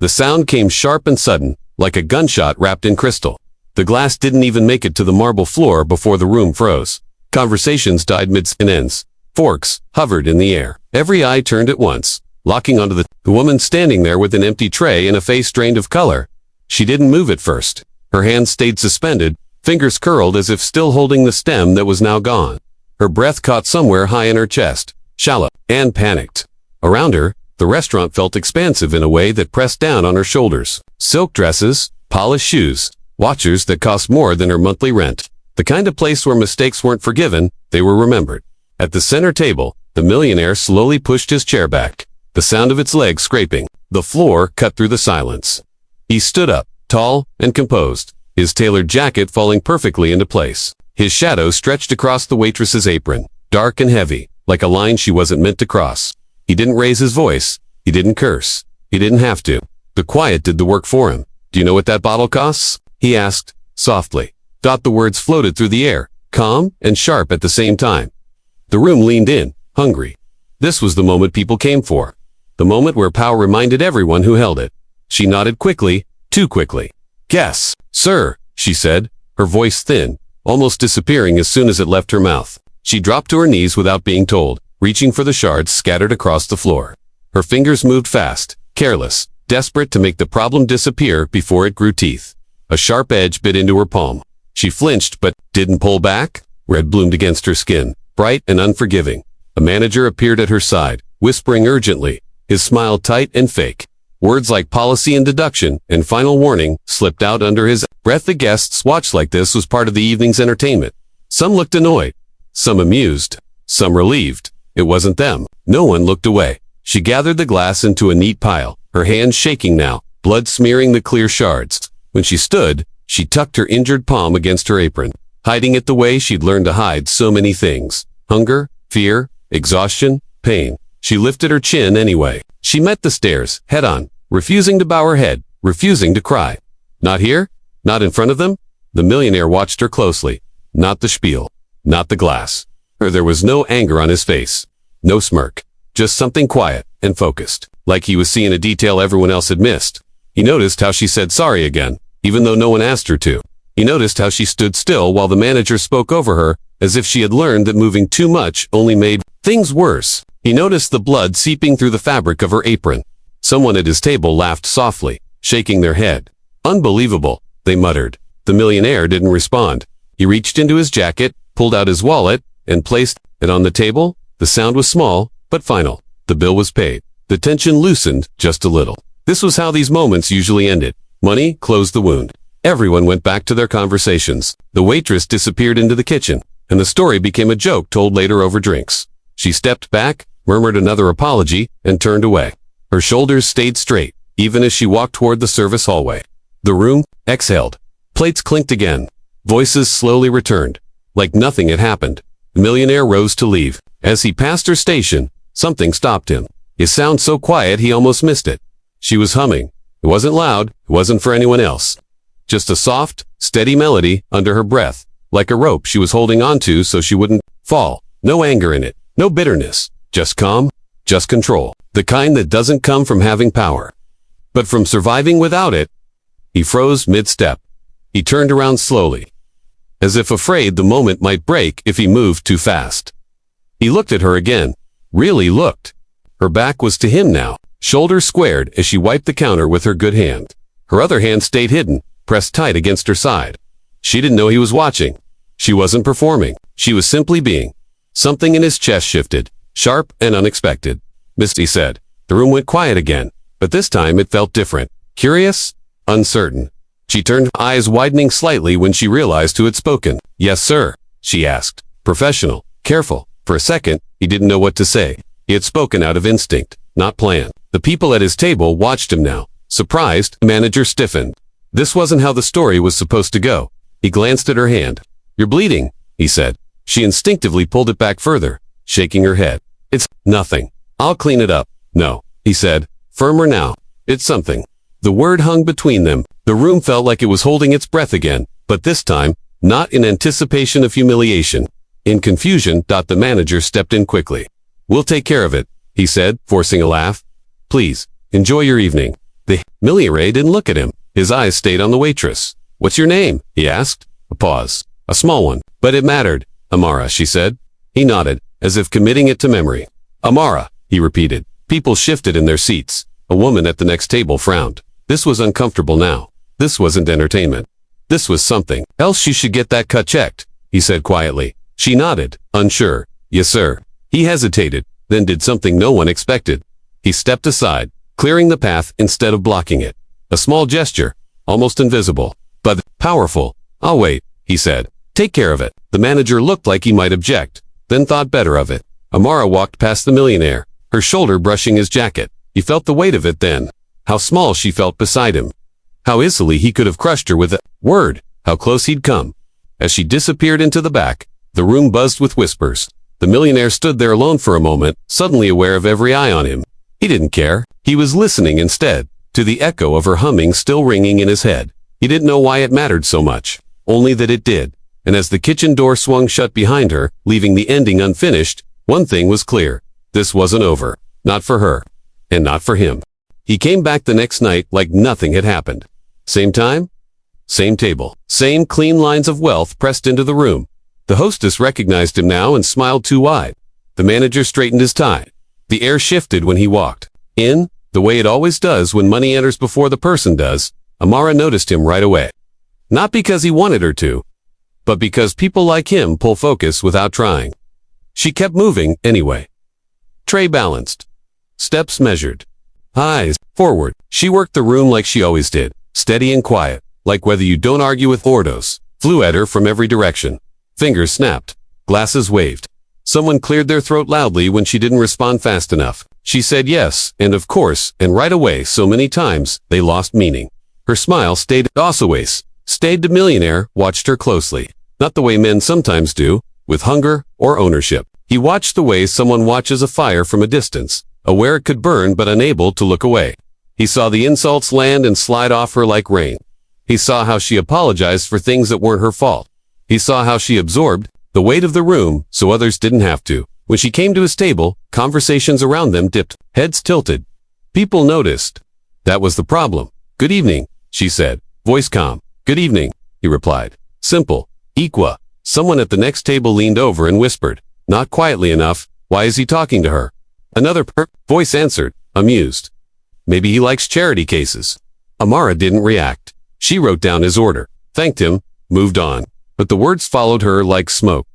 The sound came sharp and sudden, like a gunshot wrapped in crystal. The glass didn't even make it to the marble floor before the room froze. Conversations died mid-sentence. Forks hovered in the air. Every eye turned at once, locking onto the woman standing there with an empty tray and a face drained of color. She didn't move at first. Her hands stayed suspended, fingers curled as if still holding the stem that was now gone. Her breath caught somewhere high in her chest, shallow, and panicked. Around her, the restaurant felt expansive in a way that pressed down on her shoulders. Silk dresses, polished shoes, watches that cost more than her monthly rent. The kind of place where mistakes weren't forgiven, they were remembered. At the center table, the millionaire slowly pushed his chair back, the sound of its legs scraping. The floor cut through the silence. He stood up, tall and composed, his tailored jacket falling perfectly into place. His shadow stretched across the waitress's apron, dark and heavy, like a line she wasn't meant to cross. He didn't raise his voice. He didn't curse. He didn't have to. The quiet did the work for him. "Do you know what that bottle costs?" he asked, softly. The words floated through the air, calm and sharp at the same time. The room leaned in, hungry. This was the moment people came for. The moment where power reminded everyone who held it. She nodded quickly, too quickly. "Guess, sir," she said, her voice thin, almost disappearing as soon as it left her mouth. She dropped to her knees without being told, reaching for the shards scattered across the floor. Her fingers moved fast, careless, desperate to make the problem disappear before it grew teeth. A sharp edge bit into her palm. She flinched but didn't pull back. Red bloomed against her skin, bright and unforgiving. A manager appeared at her side, whispering urgently, his smile tight and fake. Words like policy and deduction and final warning slipped out under his breath. The guests watched like this was part of the evening's entertainment. Some looked annoyed, some amused, some relieved. It wasn't them. No one looked away. She gathered the glass into a neat pile, her hands shaking now, blood smearing the clear shards. When she stood, she tucked her injured palm against her apron, hiding it the way she'd learned to hide so many things. Hunger, fear, exhaustion, pain. She lifted her chin anyway. She met the stares, head on, refusing to bow her head, refusing to cry. Not here? Not in front of them? The millionaire watched her closely. Not the spiel. Not the glass. There was no anger on his face. No smirk. Just something quiet and focused, like he was seeing a detail everyone else had missed. He noticed how she said sorry again, even though no one asked her to. He noticed how she stood still while the manager spoke over her, as if she had learned that moving too much only made things worse. He noticed the blood seeping through the fabric of her apron. Someone at his table laughed softly, shaking their head. "Unbelievable," they muttered. The millionaire didn't respond. He reached into his jacket, pulled out his wallet, and placed it on the table. The sound was small, but final. The bill was paid. The tension loosened just a little. This was how these moments usually ended. Money closed the wound. Everyone went back to their conversations. The waitress disappeared into the kitchen, and the story became a joke told later over drinks. She stepped back, murmured another apology, and turned away. Her shoulders stayed straight, even as she walked toward the service hallway. The room exhaled. Plates clinked again. Voices slowly returned, like nothing had happened. The millionaire rose to leave. As he passed her station, something stopped him. It sounded so quiet he almost missed it. She was humming. It wasn't loud. It wasn't for anyone else. Just a soft, steady melody under her breath, like a rope she was holding onto so she wouldn't fall. No anger in it. No bitterness. Just calm. Just control. The kind that doesn't come from having power, but from surviving without it. He froze mid-step. He turned around slowly, as if afraid the moment might break if he moved too fast. He looked at her again. Really looked. Her back was to him now, shoulders squared as she wiped the counter with her good hand. Her other hand stayed hidden, pressed tight against her side. She didn't know he was watching. She wasn't performing. She was simply being. Something in his chest shifted, sharp and unexpected. "Misty," said. The room went quiet again, but this time it felt different. Curious, uncertain. She turned, eyes widening slightly when she realized who had spoken. "Yes, sir," she asked. Professional, careful. For a second, he didn't know what to say. He had spoken out of instinct, not plan. The people at his table watched him now. Surprised, the manager stiffened. This wasn't how the story was supposed to go. He glanced at her hand. "You're bleeding," he said. She instinctively pulled it back further, shaking her head. "It's nothing. I'll clean it up." "No," he said, firmer now. "It's something." The word hung between them. The room felt like it was holding its breath again, but this time, not in anticipation of humiliation. In confusion, the manager stepped in quickly. "We'll take care of it," he said, forcing a laugh. "Please, enjoy your evening." The millionaire didn't look at him. His eyes stayed on the waitress. "What's your name?" he asked. A pause. A small one. But it mattered. "Amara," she said. He nodded, as if committing it to memory. "Amara," he repeated. People shifted in their seats. A woman at the next table frowned. This was uncomfortable now. This wasn't entertainment. This was something. "Else you should get that cut checked," he said quietly. She nodded, unsure. "Yes, sir." He hesitated, then did something no one expected. He stepped aside, clearing the path instead of blocking it. A small gesture, almost invisible, but powerful. "I'll wait," he said. "Take care of it." The manager looked like he might object, then thought better of it. Amara walked past the millionaire, her shoulder brushing his jacket. He felt the weight of it then. How small she felt beside him. How easily he could have crushed her with a word. How close he'd come. As she disappeared into the back, the room buzzed with whispers. The millionaire stood there alone for a moment, suddenly aware of every eye on him. He didn't care. He was listening instead, to the echo of her humming still ringing in his head. He didn't know why it mattered so much, only that it did. And as the kitchen door swung shut behind her, leaving the ending unfinished, one thing was clear. This wasn't over. Not for her. And not for him. He came back the next night like nothing had happened. Same time? Same table. Same clean lines of wealth pressed into the room. The hostess recognized him now and smiled too wide. The manager straightened his tie. The air shifted when he walked in, the way it always does when money enters before the person does. Amara noticed him right away. Not because he wanted her to, but because people like him pull focus without trying. She kept moving anyway. Tray balanced. Steps measured. Eyes forward. She worked the room like she always did, steady and quiet, like whether you don't argue with Ordos. Flew at her from every direction. Fingers snapped. Glasses waved. Someone cleared their throat loudly when she didn't respond fast enough. She said yes, and of course, and right away so many times, they lost meaning. Her smile stayed always. Stayed. The millionaire watched her closely. Not the way men sometimes do, with hunger or ownership. He watched the way someone watches a fire from a distance, aware it could burn but unable to look away. He saw the insults land and slide off her like rain. He saw how she apologized for things that weren't her fault. He saw how she absorbed the weight of the room so others didn't have to. When she came to his table, conversations around them dipped, heads tilted. People noticed. That was the problem. "Good evening," she said, voice calm. "Good evening," he replied. Simple. Equa. Someone at the next table leaned over and whispered, not quietly enough, "Why is he talking to her?" Another voice answered, amused. "Maybe he likes charity cases." Amara didn't react. She wrote down his order, thanked him, moved on. But the words followed her like smoke.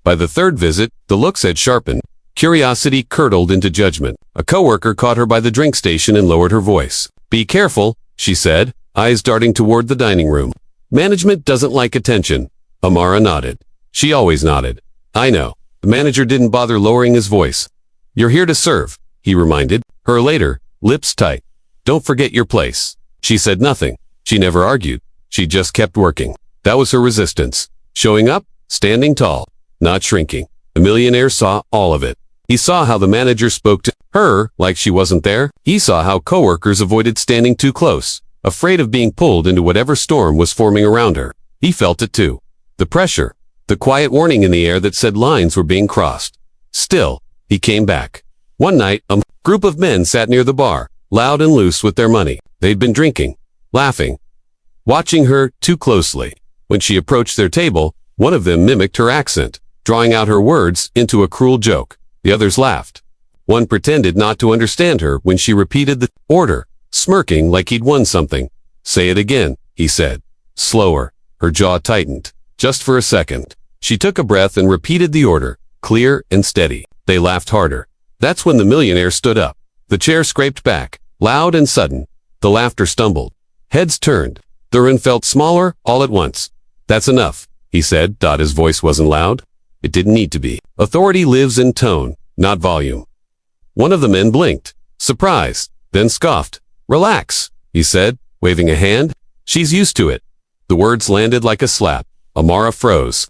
By the third visit, the looks had sharpened. Curiosity curdled into judgment. A coworker caught her by the drink station and lowered her voice. "Be careful," she said, eyes darting toward the dining room. "Management doesn't like attention." Amara nodded. She always nodded. "I know." The manager didn't bother lowering his voice. "You're here to serve," he reminded her later, lips tight. "Don't forget your place." She said nothing. She never argued. She just kept working. That was her resistance. Showing up, standing tall, not shrinking. The millionaire saw all of it. He saw how the manager spoke to her like she wasn't there. He saw how coworkers avoided standing too close, afraid of being pulled into whatever storm was forming around her. He felt it too. The pressure, the quiet warning in the air that said lines were being crossed. Still, he came back. One night, a group of men sat near the bar, loud and loose with their money. They'd been drinking, laughing, watching her too closely. When she approached their table, one of them mimicked her accent, drawing out her words into a cruel joke. The others laughed. One pretended not to understand her when she repeated the order, smirking like he'd won something. "Say it again," he said. Slower. Her jaw tightened. Just for a second. She took a breath and repeated the order, clear and steady. They laughed harder. That's when the millionaire stood up. The chair scraped back, loud and sudden. The laughter stumbled. Heads turned. The room felt smaller all at once. "That's enough," he said. His voice wasn't loud. It didn't need to be. Authority lives in tone, not volume. One of the men blinked, surprised, then scoffed. "Relax," he said, waving a hand. "She's used to it." The words landed like a slap. Amara froze.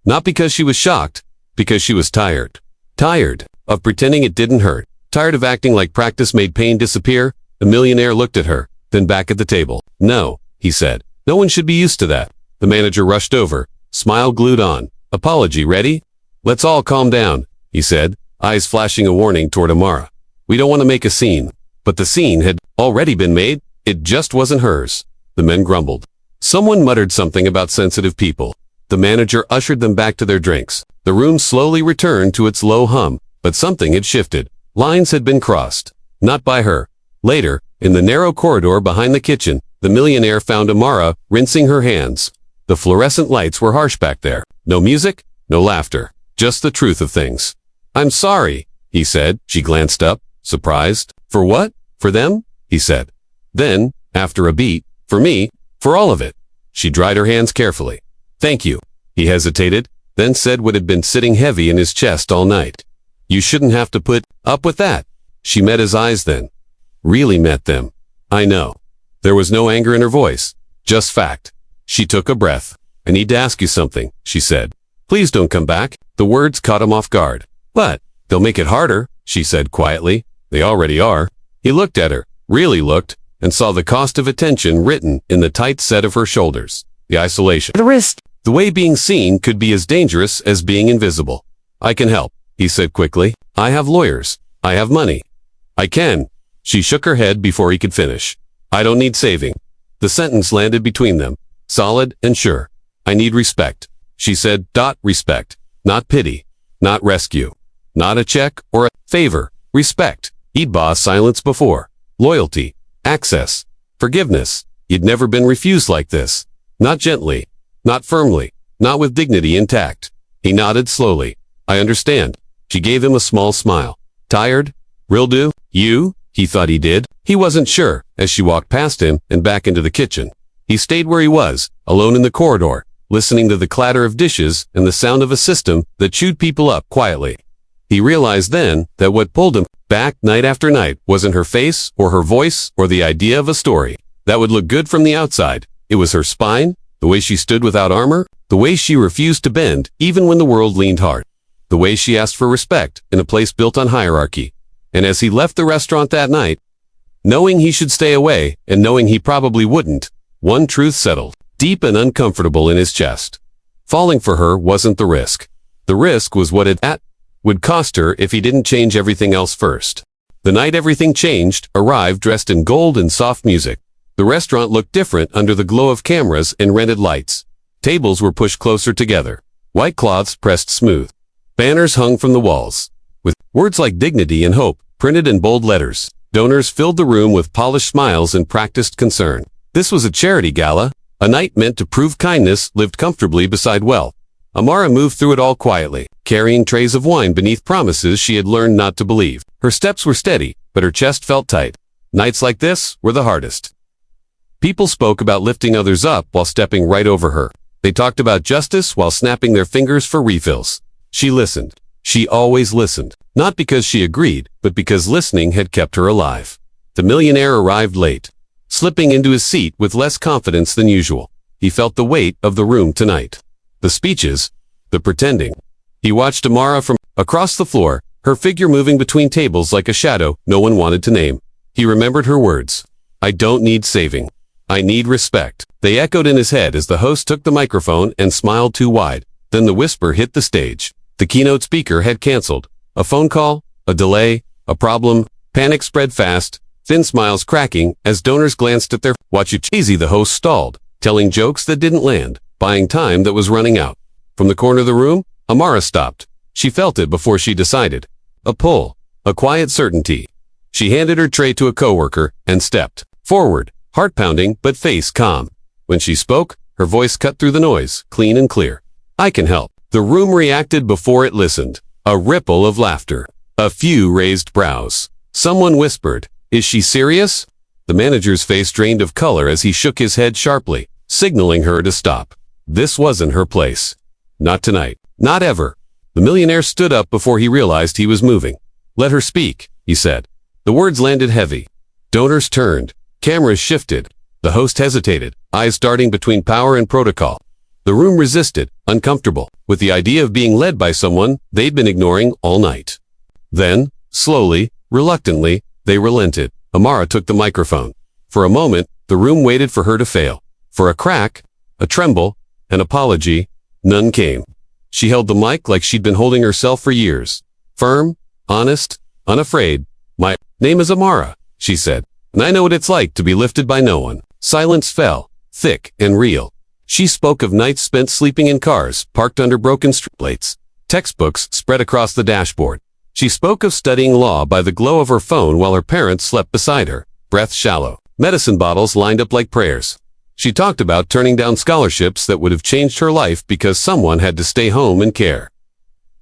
Not because she was shocked, because she was tired. Tired of pretending it didn't hurt. Tired of acting like practice made pain disappear. The millionaire looked at her, then back at the table. "No," he said. "No one should be used to that." The manager rushed over, smile glued on. "Apology ready?" "Let's all calm down," he said, eyes flashing a warning toward Amara. "We don't want to make a scene." But the scene had already been made. It just wasn't hers. The men grumbled. Someone muttered something about sensitive people. The manager ushered them back to their drinks. The room slowly returned to its low hum, but something had shifted. Lines had been crossed. Not by her. Later, in the narrow corridor behind the kitchen, the millionaire found Amara rinsing her hands. The fluorescent lights were harsh back there. No music, no laughter. Just the truth of things. "I'm sorry," he said. She glanced up, surprised. "For what? For them?" he said. Then, after a beat, "For me, for all of it." She dried her hands carefully. "Thank you." He hesitated, then said what had been sitting heavy in his chest all night. "You shouldn't have to put up with that." She met his eyes then. Really met them. "I know." There was no anger in her voice, just fact. She took a breath. "I need to ask you something," she said. "Please don't come back." The words caught him off guard. "But they'll make it harder," she said quietly. "They already are." He looked at her, really looked, and saw the cost of attention written in the tight set of her shoulders. The isolation. The risk. The way being seen could be as dangerous as being invisible. "I can help," he said quickly. "I have lawyers. I have money. I can." She shook her head before he could finish. "I don't need saving." The sentence landed between them, solid and sure. "I need respect," she said. Respect. Not pity. Not rescue. Not a check or a favor. Respect. He'd bossed silence before. Loyalty. Access. Forgiveness. He'd never been refused like this. Not gently. Not firmly. Not with dignity intact. He nodded slowly. "I understand." She gave him a small smile. "Tired? Rildu? You?" He thought he did. He wasn't sure, as she walked past him and back into the kitchen. He stayed where he was, alone in the corridor, listening to the clatter of dishes and the sound of a system that chewed people up quietly. He realized then that what pulled him back night after night wasn't her face or her voice or the idea of a story that would look good from the outside. It was her spine, the way she stood without armor, the way she refused to bend even when the world leaned hard, the way she asked for respect in a place built on hierarchy. And as he left the restaurant that night, knowing he should stay away and knowing he probably wouldn't, one truth settled, deep and uncomfortable in his chest. Falling for her wasn't the risk. The risk was what it would cost her if he didn't change everything else first. The night everything changed, arrived dressed in gold and soft music. The restaurant looked different under the glow of cameras and rented lights. Tables were pushed closer together. White cloths pressed smooth. Banners hung from the walls, with words like dignity and hope printed in bold letters. Donors filled the room with polished smiles and practiced concern. This was a charity gala, a night meant to prove kindness lived comfortably beside wealth. Amara moved through it all quietly, carrying trays of wine beneath promises she had learned not to believe. Her steps were steady, but her chest felt tight. Nights like this were the hardest. People spoke about lifting others up while stepping right over her. They talked about justice while snapping their fingers for refills. She listened. She always listened. Not because she agreed, but because listening had kept her alive. The millionaire arrived late, slipping into his seat with less confidence than usual. He felt the weight of the room tonight. The speeches, the pretending. He watched Amara from across the floor, her figure moving between tables like a shadow no one wanted to name. He remembered her words. "I don't need saving. I need respect." They echoed in his head as the host took the microphone and smiled too wide. Then the whisper hit the stage. The keynote speaker had canceled. A phone call, a delay, a problem. Panic spread fast, thin smiles cracking as donors glanced at their watch. Easy, the host stalled, telling jokes that didn't land, buying time that was running out. From the corner of the room, Amara stopped. She felt it before she decided. A pull, a quiet certainty. She handed her tray to a coworker and stepped forward, heart pounding but face calm. When she spoke, her voice cut through the noise, clean and clear. "I can help." The room reacted before it listened. A ripple of laughter. A few raised brows. Someone whispered, "Is she serious?" The manager's face drained of color as he shook his head sharply, signaling her to stop. This wasn't her place. Not tonight. Not ever. The millionaire stood up before he realized he was moving. "Let her speak," he said. The words landed heavy. Donors turned. Cameras shifted. The host hesitated, eyes darting between power and protocol. The room resisted, uncomfortable, with the idea of being led by someone they'd been ignoring all night. Then, slowly, reluctantly, they relented. Amara took the microphone. For a moment, the room waited for her to fail. For a crack, a tremble, an apology, none came. She held the mic like she'd been holding herself for years. Firm, honest, unafraid. "My name is Amara," she said. and I know what it's like to be lifted by no one. Silence fell, thick and real. She spoke of nights spent sleeping in cars, parked under broken streetlights, textbooks spread across the dashboard. She spoke of studying law by the glow of her phone while her parents slept beside her, breath shallow, medicine bottles lined up like prayers. She talked about turning down scholarships that would have changed her life because someone had to stay home and care.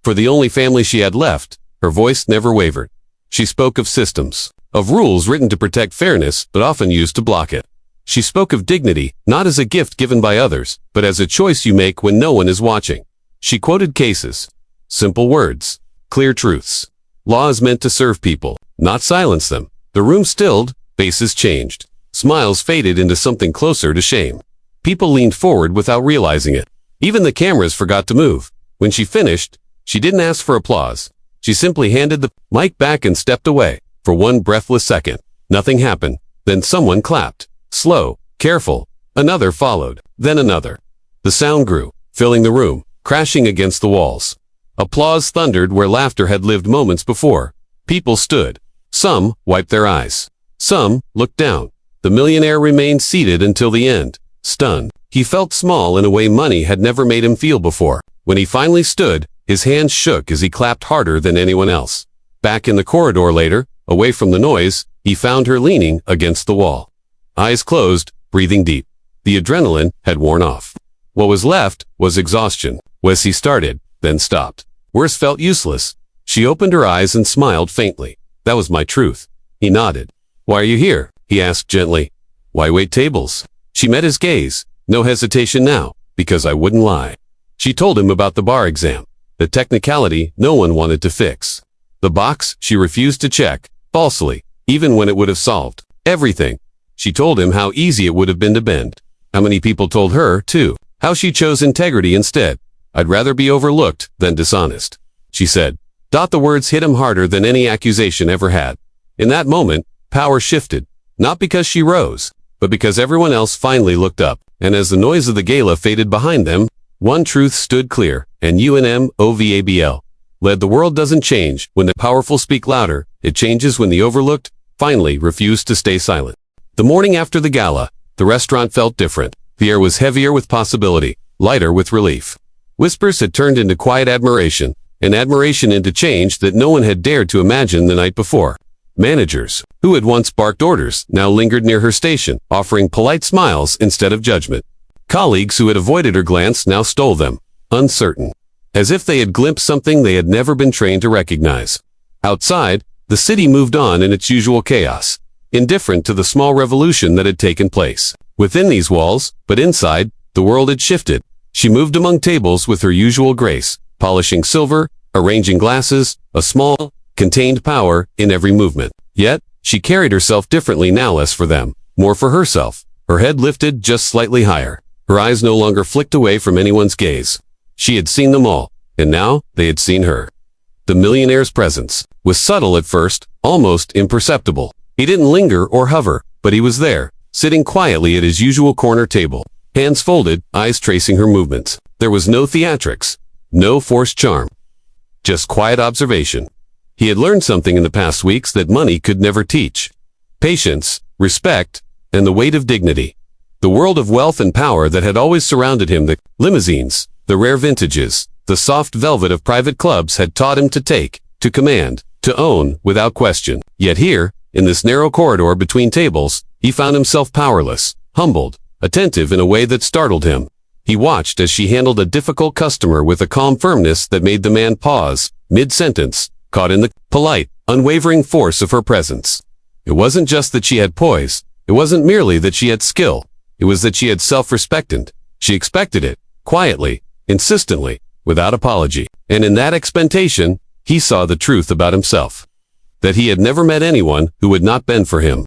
For the only family she had left, her voice never wavered. She spoke of systems, of rules written to protect fairness but often used to block it. She spoke of dignity, not as a gift given by others, but as a choice you make when no one is watching. She quoted cases, simple words, clear truths. Law is meant to serve people, not silence them. The room stilled, faces changed. Smiles faded into something closer to shame. People leaned forward without realizing it. Even the cameras forgot to move. When she finished, she didn't ask for applause. She simply handed the mic back and stepped away. For one breathless second, nothing happened. Then someone clapped. Slow, careful. Another followed. Then another. The sound grew, filling the room, crashing against the walls. Applause thundered where laughter had lived moments before. People stood. Some wiped their eyes. Some looked down. The millionaire remained seated until the end, stunned. He felt small in a way money had never made him feel before. When he finally stood, his hands shook as he clapped harder than anyone else. Back in the corridor later, away from the noise, he found her leaning against the wall. Eyes closed, breathing deep. The adrenaline had worn off. What was left was exhaustion. He started, then stopped. Worse felt useless. She opened her eyes and smiled faintly. That was my truth. He nodded. Why are you here? He asked gently. Why wait tables? She met his gaze. No hesitation now, because I wouldn't lie. She told him about the bar exam, the technicality no one wanted to fix. The box she refused to check, falsely, even when it would have solved everything. She told him how easy it would have been to bend. How many people told her, too. How she chose integrity instead. I'd rather be overlooked than dishonest, she said. The words hit him harder than any accusation ever had. In that moment, power shifted. Not because she rose, but because everyone else finally looked up, and as the noise of the gala faded behind them, one truth stood clear, and UNMOVABL. The world doesn't change when the powerful speak louder, it changes when the overlooked, finally, refuse to stay silent. The morning after the gala, the restaurant felt different. The air was heavier with possibility, lighter with relief. Whispers had turned into quiet admiration, and admiration into change that no one had dared to imagine the night before. Managers, who had once barked orders, now lingered near her station, offering polite smiles instead of judgment. Colleagues who had avoided her glance now stole them, uncertain, as if they had glimpsed something they had never been trained to recognize. Outside, the city moved on in its usual chaos, indifferent to the small revolution that had taken place. Within these walls, but inside, the world had shifted. She moved among tables with her usual grace, polishing silver, arranging glasses, a small, contained power in every movement. Yet, she carried herself differently now, less for them, more for herself. Her head lifted just slightly higher. Her eyes no longer flicked away from anyone's gaze. She had seen them all, and now they had seen her. The millionaire's presence was subtle at first, almost imperceptible. He didn't linger or hover, but he was there, sitting quietly at his usual corner table, hands folded, eyes tracing her movements. There was no theatrics, no forced charm, just quiet observation. He had learned something in the past weeks that money could never teach. Patience, respect, and the weight of dignity. The world of wealth and power that had always surrounded him, the limousines, the rare vintages, the soft velvet of private clubs had taught him to take, to command, to own, without question. Yet here, in this narrow corridor between tables, he found himself powerless, humbled, attentive in a way that startled him. He watched as she handled a difficult customer with a calm firmness that made the man pause, mid-sentence, caught in the polite, unwavering force of her presence. It wasn't just that she had poise. It wasn't merely that she had skill. It was that she had self-respect, and she expected it, quietly, insistently, without apology. And in that expectation, he saw the truth about himself. That he had never met anyone who would not bend for him.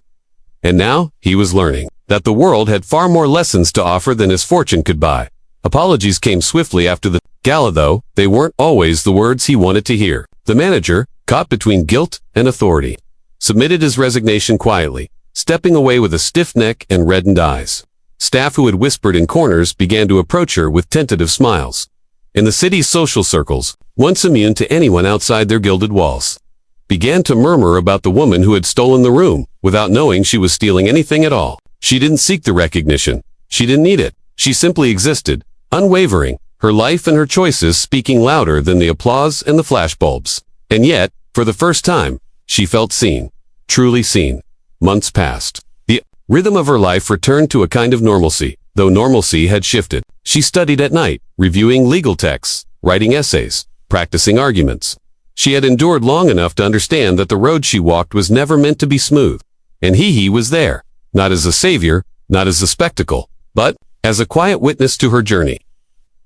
And now, he was learning that the world had far more lessons to offer than his fortune could buy. Apologies came swiftly after the gala, though they weren't always the words he wanted to hear. The manager, caught between guilt and authority, submitted his resignation quietly, stepping away with a stiff neck and reddened eyes. Staff who had whispered in corners began to approach her with tentative smiles. In the city's social circles, once immune to anyone outside their gilded walls, began to murmur about the woman who had stolen the room. without knowing she was stealing anything at all. She didn't seek the recognition. She didn't need it. She simply existed, unwavering, her life and her choices speaking louder than the applause and the flashbulbs. And yet, for the first time, she felt seen. Truly seen. Months passed. The rhythm of her life returned to a kind of normalcy, though normalcy had shifted. She studied at night, reviewing legal texts, writing essays, practicing arguments. She had endured long enough to understand that the road she walked was never meant to be smooth. And he was there, not as a savior, not as a spectacle, but as a quiet witness to her journey.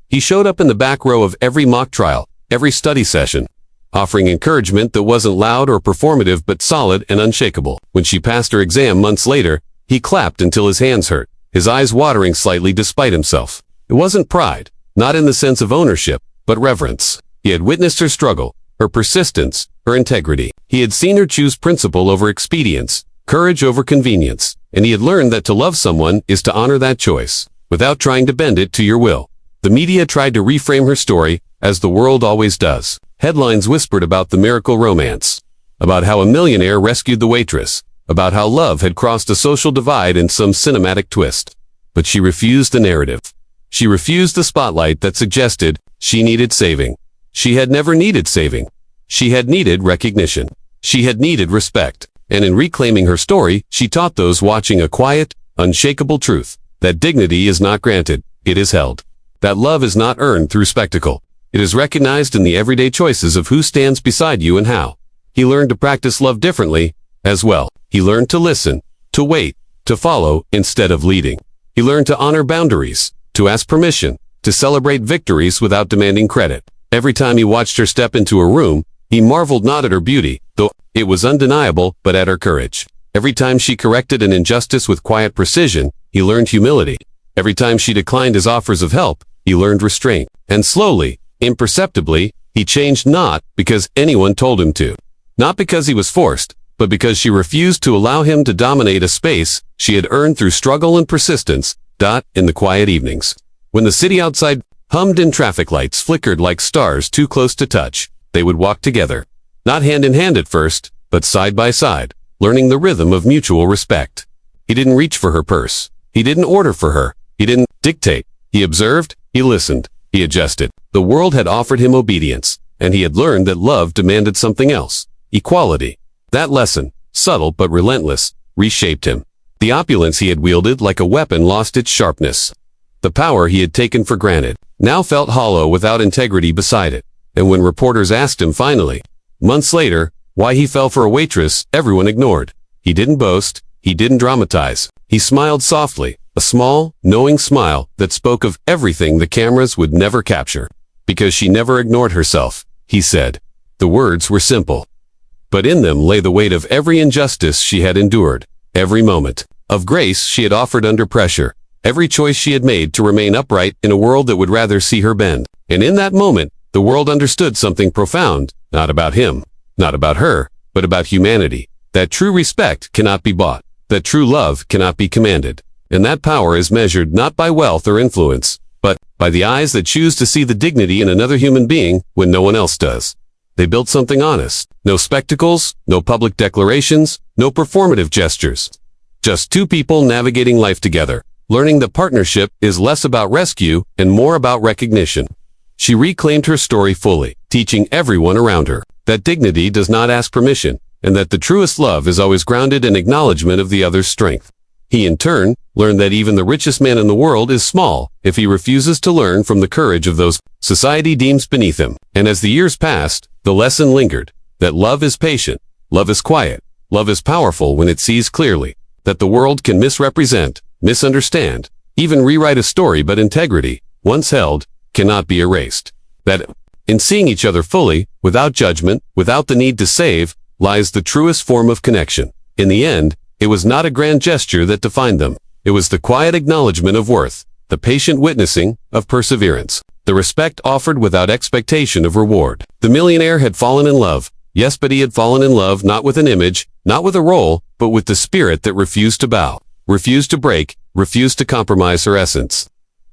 He showed up in the back row of every mock trial, every study session, offering encouragement that wasn't loud or performative but solid and unshakable. When she passed her exam months later, he clapped until his hands hurt, his eyes watering slightly despite himself. It wasn't pride, not in the sense of ownership, but reverence. He had witnessed her struggle, her persistence, her integrity. He had seen her choose principle over expedience, courage over convenience, and he had learned that to love someone is to honor that choice, without trying to bend it to your will. The media tried to reframe her story, as the world always does. Headlines whispered about the miracle romance, about how a millionaire rescued the waitress, about how love had crossed a social divide in some cinematic twist. But she refused the narrative. She refused the spotlight that suggested she needed saving. She had never needed saving. She had needed recognition. She had needed respect. And in reclaiming her story, she taught those watching a quiet, unshakable truth, that dignity is not granted, it is held. That love is not earned through spectacle. It is recognized in the everyday choices of who stands beside you and how. He learned to practice love differently, as well. He learned to listen, to wait, to follow instead of leading. He learned to honor boundaries, to ask permission, to celebrate victories without demanding credit. Every time he watched her step into a room, he marveled not at her beauty, though it was undeniable, but at her courage. Every time she corrected an injustice with quiet precision, he learned humility. Every time she declined his offers of help, he learned restraint. And slowly, imperceptibly, he changed not because anyone told him to. Not because he was forced, but because she refused to allow him to dominate a space she had earned through struggle and persistence. In the quiet evenings, when the city outside hummed and traffic lights flickered like stars too close to touch, they would walk together. Not hand in hand at first, but side by side, learning the rhythm of mutual respect. He didn't reach for her purse. He didn't order for her. He didn't dictate. He observed, he listened, he adjusted. The world had offered him obedience, and he had learned that love demanded something else, equality. That lesson, subtle but relentless, reshaped him. The opulence he had wielded like a weapon lost its sharpness. The power he had taken for granted now felt hollow without integrity beside it. And when reporters asked him finally, months later, why he fell for a waitress, everyone ignored. He didn't boast, he didn't dramatize. He smiled softly, a small, knowing smile that spoke of everything the cameras would never capture. Because she never ignored herself, he said. The words were simple, but in them lay the weight of every injustice she had endured, every moment of grace she had offered under pressure, every choice she had made to remain upright in a world that would rather see her bend. And in that moment, the world understood something profound, not about him, not about her, but about humanity. That true respect cannot be bought, that true love cannot be commanded. And that power is measured not by wealth or influence, but by the eyes that choose to see the dignity in another human being when no one else does. They built something honest. No spectacles, no public declarations, no performative gestures. Just two people navigating life together, learning that partnership is less about rescue and more about recognition. She reclaimed her story fully, teaching everyone around her that dignity does not ask permission, and that the truest love is always grounded in acknowledgement of the other's strength. He, in turn, learned that even the richest man in the world is small if he refuses to learn from the courage of those society deems beneath him. And as the years passed, the lesson lingered, that love is patient, love is quiet, love is powerful when it sees clearly, that the world can misrepresent, misunderstand, even rewrite a story, but integrity, once held, cannot be erased. That in seeing each other fully, without judgment, without the need to save, lies the truest form of connection. In the end, it was not a grand gesture that defined them. It was the quiet acknowledgement of worth, the patient witnessing of perseverance, the respect offered without expectation of reward. The millionaire had fallen in love. Yes, but he had fallen in love not with an image, not with a role, but with the spirit that refused to bow, refused to break, refused to compromise her essence.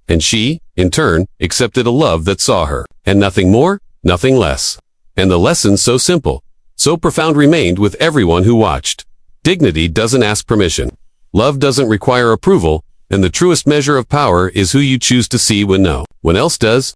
And she, in turn, accepted a love that saw her, and nothing more, nothing less. And the lesson so simple, so profound remained with everyone who watched. Dignity doesn't ask permission. Love doesn't require approval, and the truest measure of power is who you choose to see when no one else does.